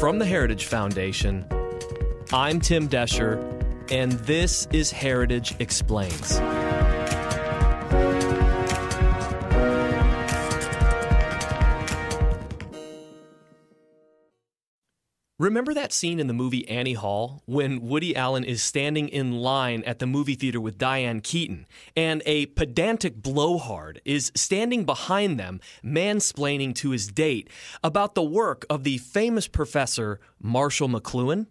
From the Heritage Foundation, I'm Tim Descher, and this is Heritage Explains. Remember that scene in the movie Annie Hall when Woody Allen is standing in line at the movie theater with Diane Keaton and a pedantic blowhard is standing behind them mansplaining to his date about the work of the famous professor Marshall McLuhan?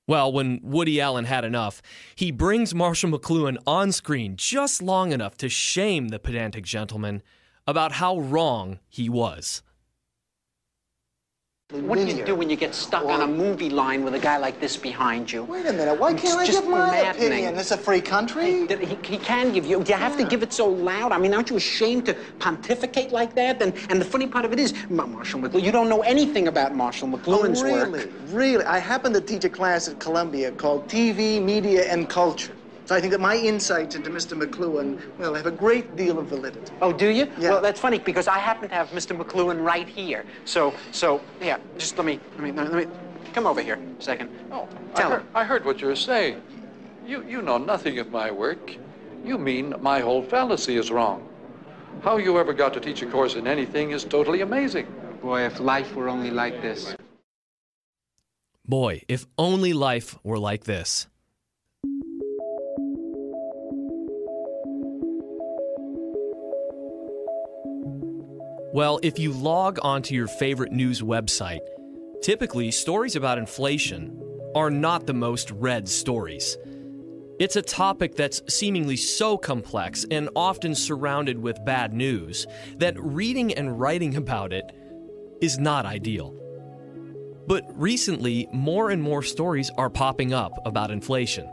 Well, when Woody Allen had enough, he brings Marshall McLuhan on screen just long enough to shame the pedantic gentleman about how wrong he was. What do you do when you get stuck on a movie line with a guy like this behind you? Wait a minute, why can't I give my opinion? This is a free country? He can give you. Do you have to give it so loud? I mean, aren't you ashamed to pontificate like that? And the funny part of it is, Marshall McLuhan, you don't know anything about Marshall McLuhan's work. Really? I happen to teach a class at Columbia called TV, Media, and Culture. So I think that my insights into Mr. McLuhan, well, have a great deal of validity. Oh, do you? Yeah. Well, that's funny because I happen to have Mr. McLuhan right here. So, yeah, just let me come over here a second. Oh, Tell him. I heard what you were saying. You know nothing of my work. You mean my whole fallacy is wrong. How you ever got to teach a course in anything is totally amazing. Boy, if life were only like this. Boy, if only life were like this. Well, if you log onto your favorite news website, typically stories about inflation are not the most read stories. It's a topic that's seemingly so complex and often surrounded with bad news that reading and writing about it is not ideal. But recently, more and more stories are popping up about inflation.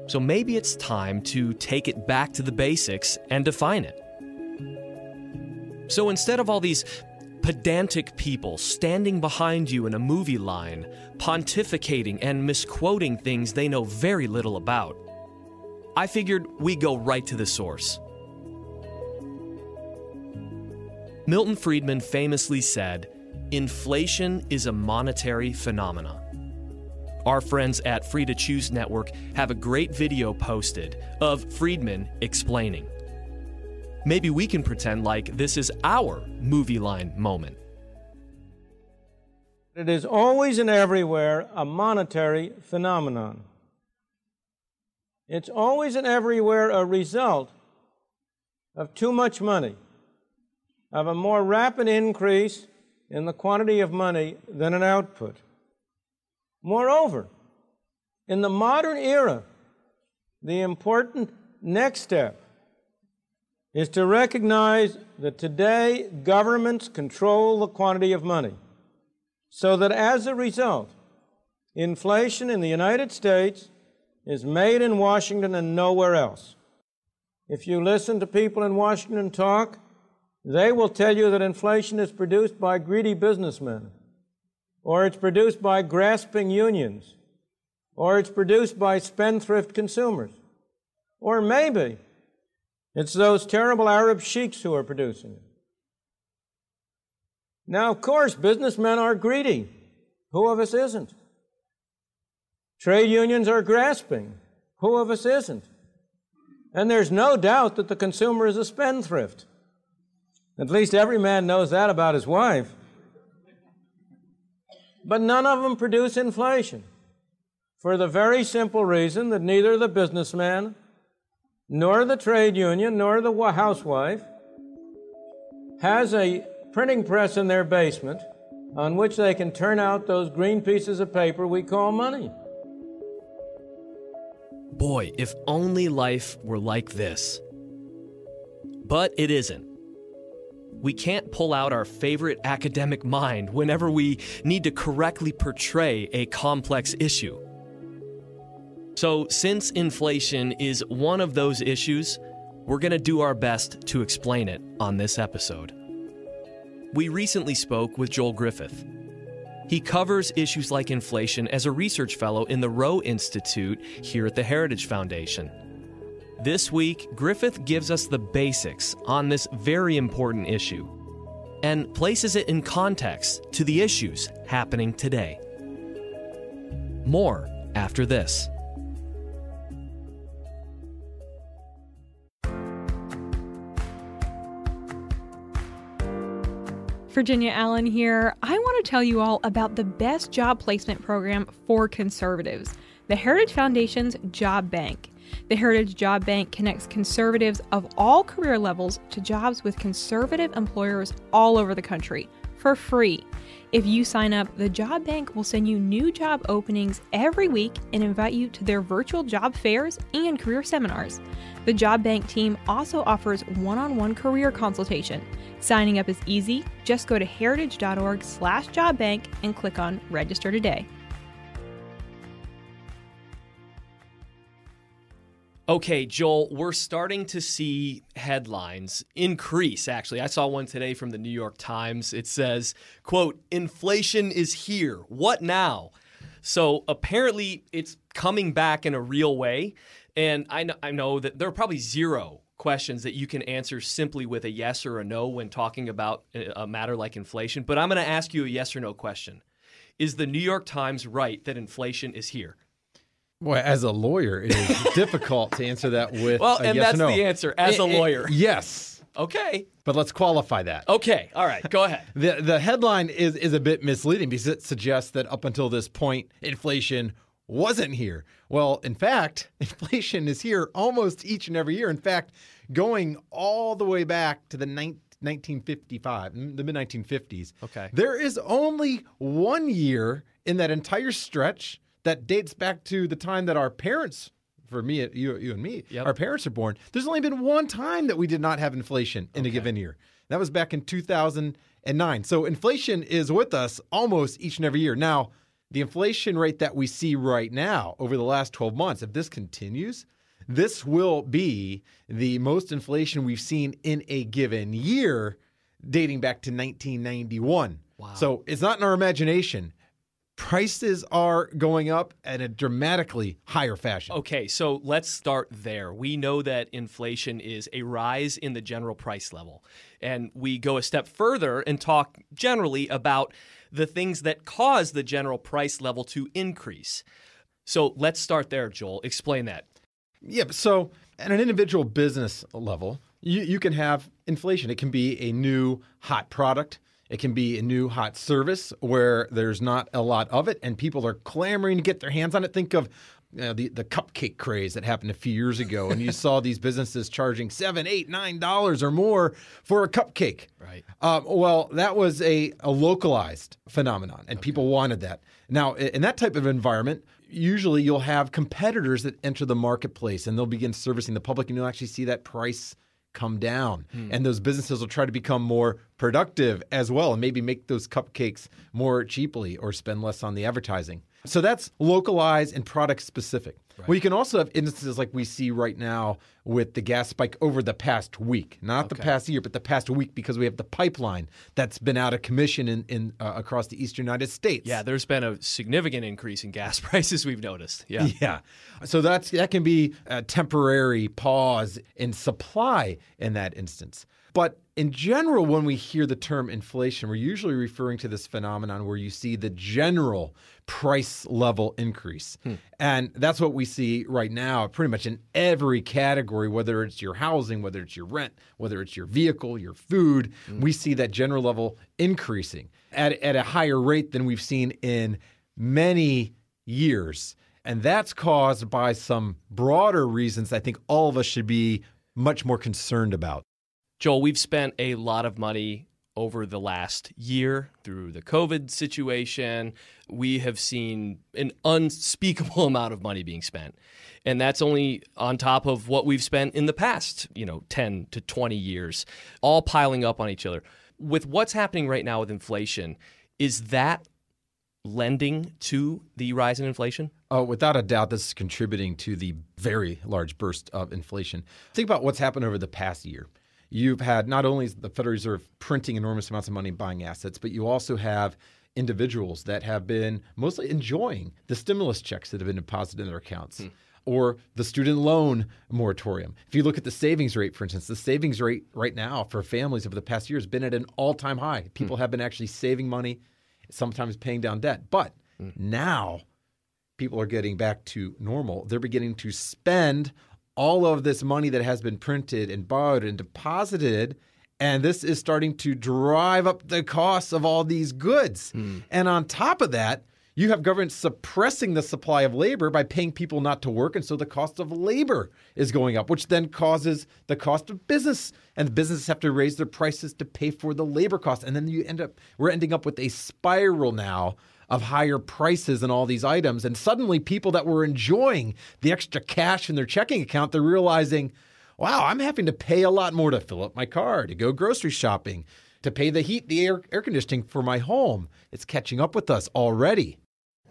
So maybe it's time to take it back to the basics and define it. So instead of all these pedantic people standing behind you in a movie line, pontificating and misquoting things they know very little about, I figured we go right to the source. Milton Friedman famously said, "Inflation is a monetary phenomenon." Our friends at Free to Choose Network have a great video posted of Friedman explaining. Maybe we can pretend like this is our movie line moment. It is always and everywhere a monetary phenomenon. It's always and everywhere a result of too much money, of a more rapid increase in the quantity of money than an output. Moreover, in the modern era, the important next step is to recognize that today governments control the quantity of money, so that as a result, inflation in the United States is made in Washington and nowhere else. If you listen to people in Washington talk, they will tell you that inflation is produced by greedy businessmen, or it's produced by grasping unions, or it's produced by spendthrift consumers, or maybe it's those terrible Arab sheiks who are producing it. Now, of course, businessmen are greedy. Who of us isn't? Trade unions are grasping. Who of us isn't? And there's no doubt that the consumer is a spendthrift. At least every man knows that about his wife. But none of them produce inflation, for the very simple reason that neither the businessman nor the trade union, nor the housewife has a printing press in their basement on which they can turn out those green pieces of paper we call money. Boy, if only life were like this. But it isn't. We can't pull out our favorite academic mind whenever we need to correctly portray a complex issue. So, since inflation is one of those issues, we're going to do our best to explain it on this episode. We recently spoke with Joel Griffith. He covers issues like inflation as a research fellow in the Rowe Institute here at the Heritage Foundation. This week, Griffith gives us the basics on this very important issue. and places it in context to the issues happening today. More after this. Virginia Allen here. I want to tell you all about the best job placement program for conservatives, the Heritage Foundation's Job Bank. The Heritage Job Bank connects conservatives of all career levels to jobs with conservative employers all over the country for free. If you sign up, the Job Bank will send you new job openings every week and invite you to their virtual job fairs and career seminars. The Job Bank team also offers one-on-one career consultation. Signing up is easy. Just go to heritage.org/jobbank and click on Register Today. Okay, Joel, we're starting to see headlines increase, actually. I saw one today from the New York Times. It says, quote, "Inflation is here. What now?" So apparently it's coming back in a real way. And I know that there are probably zero questions that you can answer simply with a yes or a no when talking about a matter like inflation. But I'm going to ask you a yes or no question. Is the New York Times right that inflation is here? Boy, as a lawyer, it is difficult to answer that with well, a and yes that's or no. The answer, as a lawyer. Yes. Okay. But let's qualify that. Okay. All right. Go ahead. The headline is a bit misleading because it suggests that up until this point, inflation wasn't here. Well, in fact, inflation is here almost each and every year. In fact, going all the way back to the 1955, the mid-1950s. Okay. There is only 1 year in that entire stretch that dates back to the time that our parents, for me, you and me, Yep. our parents are born. There's only been one time that we did not have inflation in a given year. That was back in 2009. So inflation is with us almost each and every year. Now, the inflation rate that we see right now over the last 12 months, if this continues, this will be the most inflation we've seen in a given year dating back to 1991. Wow. So it's not in our imagination. Prices are going up at a dramatically higher fashion. Okay, so let's start there. We know that inflation is a rise in the general price level. And we go a step further and talk generally about the things that cause the general price level to increase. So let's start there, Joel. Explain that. Yeah, so at an individual business level, you can have inflation. It can be a new hot product. It can be a new hot service where there's not a lot of it and people are clamoring to get their hands on it. Think of the cupcake craze that happened a few years ago, and you saw these businesses charging $7, $8, $9 or more for a cupcake. Right. Well, that was a localized phenomenon, and people wanted that. Now, in that type of environment, usually you'll have competitors that enter the marketplace, and they'll begin servicing the public, and you'll actually see that price come down. And those businesses will try to become more productive as well and maybe make those cupcakes more cheaply or spend less on the advertising. So that's localized and product specific. Right. Well, you can also have instances like we see right now with the gas spike over the past week, not the past year, but the past week, because we have the pipeline that's been out of commission in across the eastern United States. Yeah, there's been a significant increase in gas prices we've noticed. Yeah. Yeah. So that can be a temporary pause in supply in that instance. But in general, when we hear the term inflation, we're usually referring to this phenomenon where you see the general price level increase. And that's what we see right now pretty much in every category, whether it's your housing, whether it's your rent, whether it's your vehicle, your food. We see that general level increasing at a higher rate than we've seen in many years. And that's caused by some broader reasons I think all of us should be much more concerned about. Joel, we've spent a lot of money over the last year through the COVID situation. We have seen an unspeakable amount of money being spent. And that's only on top of what we've spent in the past, 10 to 20 years, all piling up on each other. With what's happening right now with inflation, is that lending to the rise in inflation? Oh, without a doubt, this is contributing to the very large burst of inflation. Think about what's happened over the past year. You've had not only the Federal Reserve printing enormous amounts of money buying assets, but you also have individuals that have been mostly enjoying the stimulus checks that have been deposited in their accounts. or the student loan moratorium. If you look at the savings rate, for instance, the savings rate right now for families over the past year has been at an all-time high. People have been actually saving money, sometimes paying down debt. But now people are getting back to normal. They're beginning to spend all of this money that has been printed and borrowed and deposited, and this is starting to drive up the costs of all these goods. And on top of that, you have government suppressing the supply of labor by paying people not to work, and so the cost of labor is going up, which then causes the cost of business, and businesses have to raise their prices to pay for the labor cost. And then we're ending up with a spiral now of higher prices and all these items. And suddenly people that were enjoying the extra cash in their checking account, they're realizing, wow, I'm having to pay a lot more to fill up my car, to go grocery shopping, to pay the heat, the air conditioning for my home. It's catching up with us already.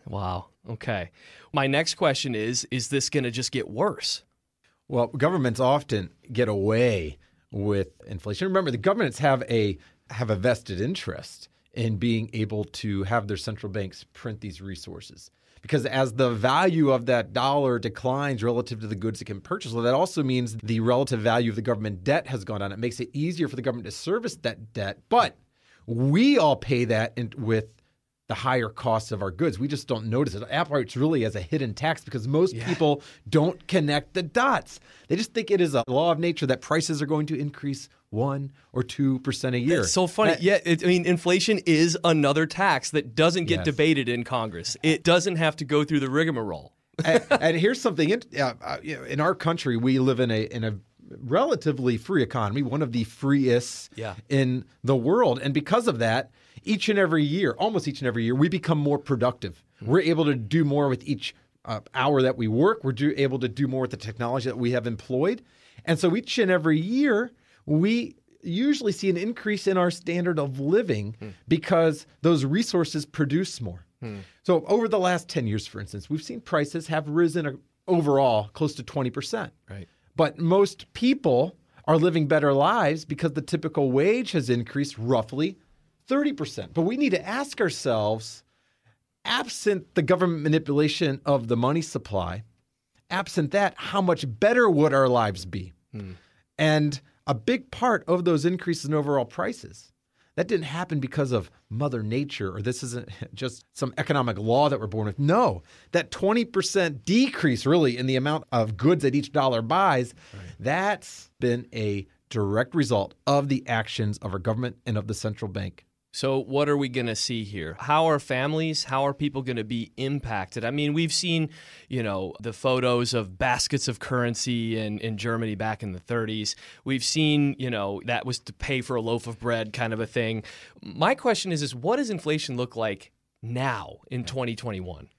Wow. Okay. My next question is this going to just get worse? Well, governments often get away with inflation. Remember, the governments have a vested interest in being able to have their central banks print these resources. Because as the value of that dollar declines relative to the goods it can purchase, well, that also means the relative value of the government debt has gone down. It makes it easier for the government to service that debt. But we all pay that with the higher costs of our goods. We just don't notice it. It operates really as a hidden tax because most people don't connect the dots. They just think it is a law of nature that prices are going to increase 1 or 2% a year. It's so funny. Inflation is another tax that doesn't get debated in Congress. It doesn't have to go through the rigmarole. and here's something. In our country, we live in a relatively free economy, one of the freest in the world. And because of that, almost each and every year, we become more productive. We're able to do more with each hour that we work. We're able to do more with the technology that we have employed. And so each and every year, we usually see an increase in our standard of living because those resources produce more. So over the last 10 years, for instance, we've seen prices have risen overall close to 20%. Right. But most people are living better lives because the typical wage has increased roughly 30%. But we need to ask ourselves, absent the government manipulation of the money supply, absent that, how much better would our lives be? And a big part of those increases in overall prices, that didn't happen because of Mother Nature, or this isn't just some economic law that we're born with. No, that 20% decrease really in the amount of goods that each dollar buys, that's been a direct result of the actions of our government and of the central bank. So what are we going to see here? How are people going to be impacted? I mean, we've seen, the photos of baskets of currency in Germany back in the 30s. We've seen, that was to pay for a loaf of bread kind of a thing. My question is what does inflation look like now in 2021?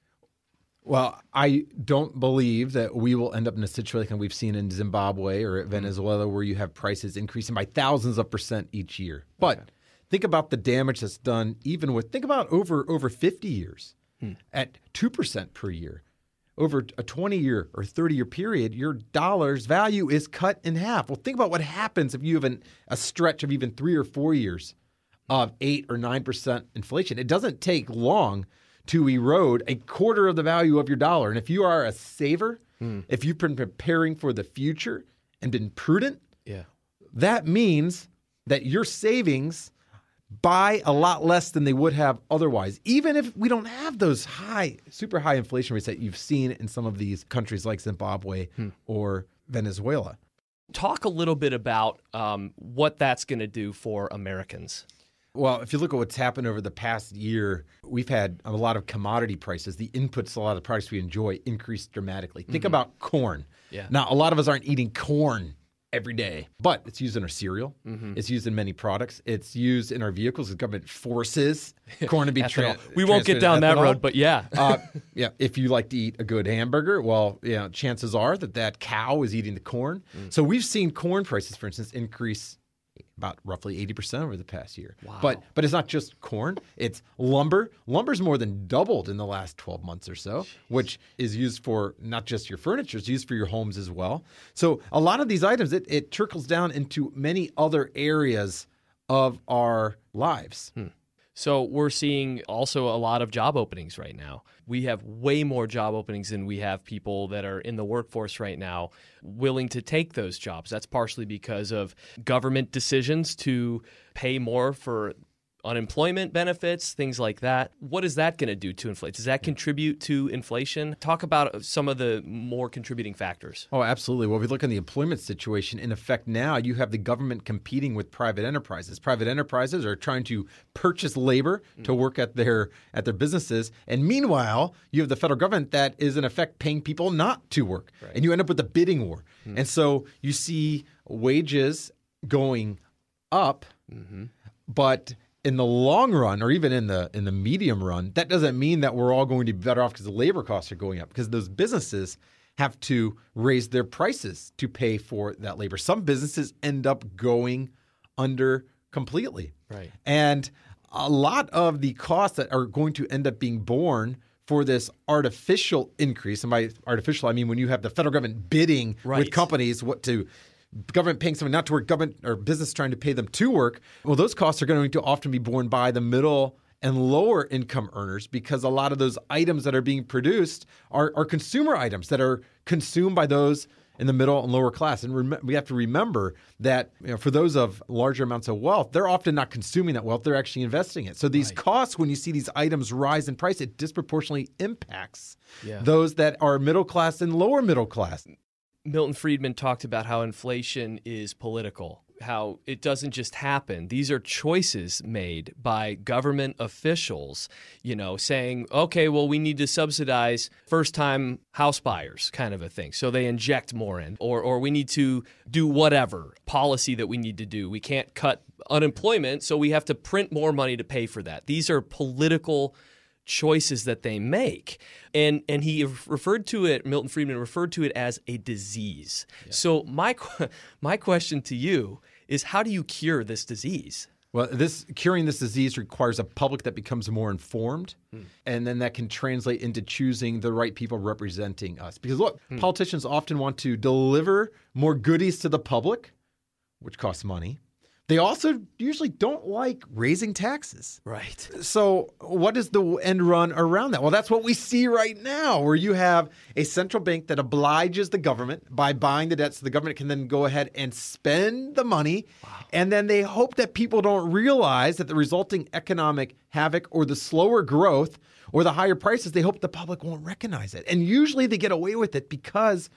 Well, I don't believe that we will end up in a situation we've seen in Zimbabwe or Venezuela where you have prices increasing by thousands of percent each year. But think about the damage that's done think about over 50 years at 2% per year. Over a 20-year or 30-year period, your dollar's value is cut in half. Well, think about what happens if you have a stretch of even 3 or 4 years of 8 or 9% inflation. It doesn't take long to erode a quarter of the value of your dollar. And if you are a saver, if you've been preparing for the future and been prudent, that means that your savings buy a lot less than they would have otherwise, even if we don't have those super high inflation rates that you've seen in some of these countries like Zimbabwe or Venezuela. Talk a little bit about what that's going to do for Americans. Well, if you look at what's happened over the past year, we've had a lot of commodity prices. The inputs to a lot of the products we enjoy increased dramatically. Think about corn. Now, a lot of us aren't eating corn every day, but it's used in our cereal. It's used in many products. It's used in our vehicles. The government forces corn to be we won't get down that road, but if you like to eat a good hamburger, well, chances are that cow is eating the corn. So we've seen corn prices, for instance, increase about roughly 80% over the past year. Wow. But it's not just corn. It's lumber. Lumber's more than doubled in the last 12 months or so, which is used for not just your furniture, it's used for your homes as well. So a lot of these items, it trickles down into many other areas of our lives. So we're seeing also a lot of job openings right now. We have way more job openings than we have people that are in the workforce right now willing to take those jobs. That's partially because of government decisions to pay more for unemployment benefits, things like that. What is that going to do to inflation? Does that contribute to inflation? Talk about some of the more contributing factors. Oh, absolutely. Well, if we look at the employment situation, in effect now, you have the government competing with private enterprises. Private enterprises are trying to purchase labor to work at their businesses. And meanwhile, you have the federal government that is in effect paying people not to work. Right. And you end up with a bidding war. And so you see wages going up, but in the long run, or even in the medium run, that doesn't mean that we're all going to be better off because the labor costs are going up, because those businesses have to raise their prices to pay for that labor. Some businesses end up going under completely. Right. And a lot of the costs that are going to end up being borne for this artificial increase, and by artificial, I mean when you have the federal government bidding with companies government paying someone not to work, government or business trying to pay them to work, well, those costs are going to often be borne by the middle and lower income earners, because a lot of those items that are being produced are consumer items that are consumed by those in the middle and lower class. And we have to remember that for those of larger amounts of wealth, they're often not consuming that wealth, they're actually investing it. So these costs, when you see these items rise in price, it disproportionately impacts those that are middle class and lower middle class. Milton Friedman talked about how inflation is political, how it doesn't just happen. These are choices made by government officials, saying, okay, well, we need to subsidize first-time house buyers, kind of a thing. So they inject more in, or we need to do whatever policy that we need to do. We can't cut unemployment, so we have to print more money to pay for that. These are political choices that they make. And he referred to it, Milton Friedman referred to it as a disease. Yeah. So my question to you is, how do you cure this disease? Well, curing this disease requires a public that becomes more informed, and then that can translate into choosing the right people representing us. Because look, politicians often want to deliver more goodies to the public, which costs money. They also usually don't like raising taxes. Right. So what is the end run around that? Well, that's what we see right now, where you have a central bank that obliges the government by buying the debt so the government can then go ahead and spend the money. Wow. And then they hope that people don't realize that the resulting economic havoc or the slower growth or the higher prices, they hope the public won't recognize it. And usually they get away with it because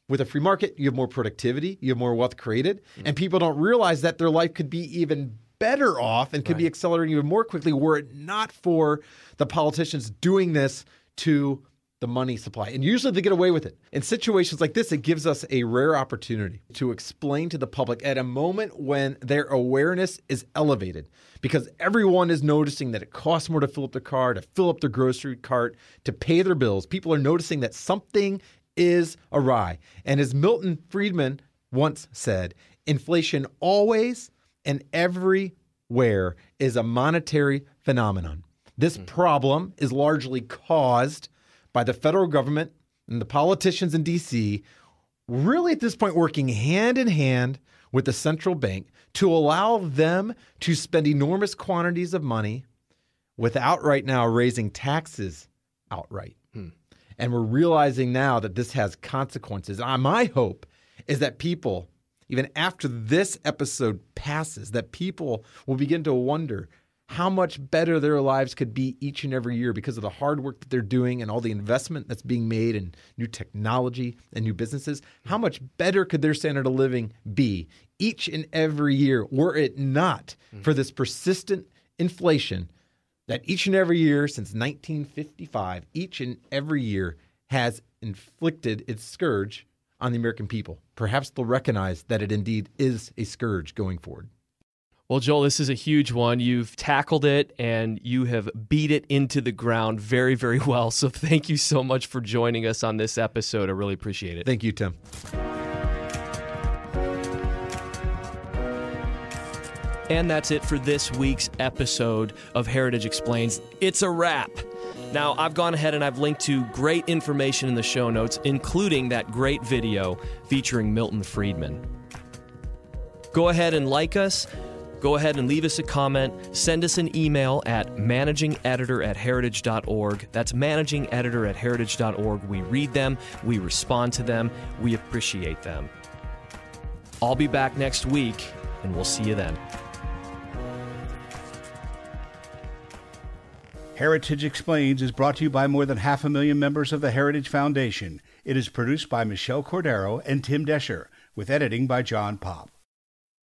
with a free market, you have more productivity, you have more wealth created, and people don't realize that their life could be even better off and could be accelerating even more quickly were it not for the politicians doing this to the money supply. And usually they get away with it. In situations like this, it gives us a rare opportunity to explain to the public at a moment when their awareness is elevated, because everyone is noticing that it costs more to fill up their car, to fill up their grocery cart, to pay their bills. People are noticing that something is awry. And as Milton Friedman once said, inflation always and everywhere is a monetary phenomenon. This problem is largely caused by the federal government and the politicians in D.C. really at this point working hand in hand with the central bank to allow them to spend enormous quantities of money without right now raising taxes outright. And we're realizing now that this has consequences. My hope is that people, even after this episode passes, that people will begin to wonder how much better their lives could be each and every year because of the hard work that they're doing and all the investment that's being made in new technology and new businesses. How much better could their standard of living be each and every year were it not for this persistent inflation that each and every year since 1955, each and every year has inflicted its scourge on the American people. Perhaps they'll recognize that it indeed is a scourge going forward. Well, Joel, this is a huge one. You've tackled it and you have beat it into the ground very, very well. So thank you so much for joining us on this episode. I really appreciate it. Thank you, Tim. And that's it for this week's episode of Heritage Explains. It's a wrap. Now, I've gone ahead and I've linked to great information in the show notes, including that great video featuring Milton Friedman. Go ahead and like us. go ahead and leave us a comment. Send us an email at managingeditor@heritage.org. That's managingeditor@heritage.org. We read them, we respond to them, we appreciate them. I'll be back next week, and we'll see you then. Heritage Explains is brought to you by more than 500,000 members of the Heritage Foundation. It is produced by Michelle Cordero and Tim Desher, with editing by John Popp.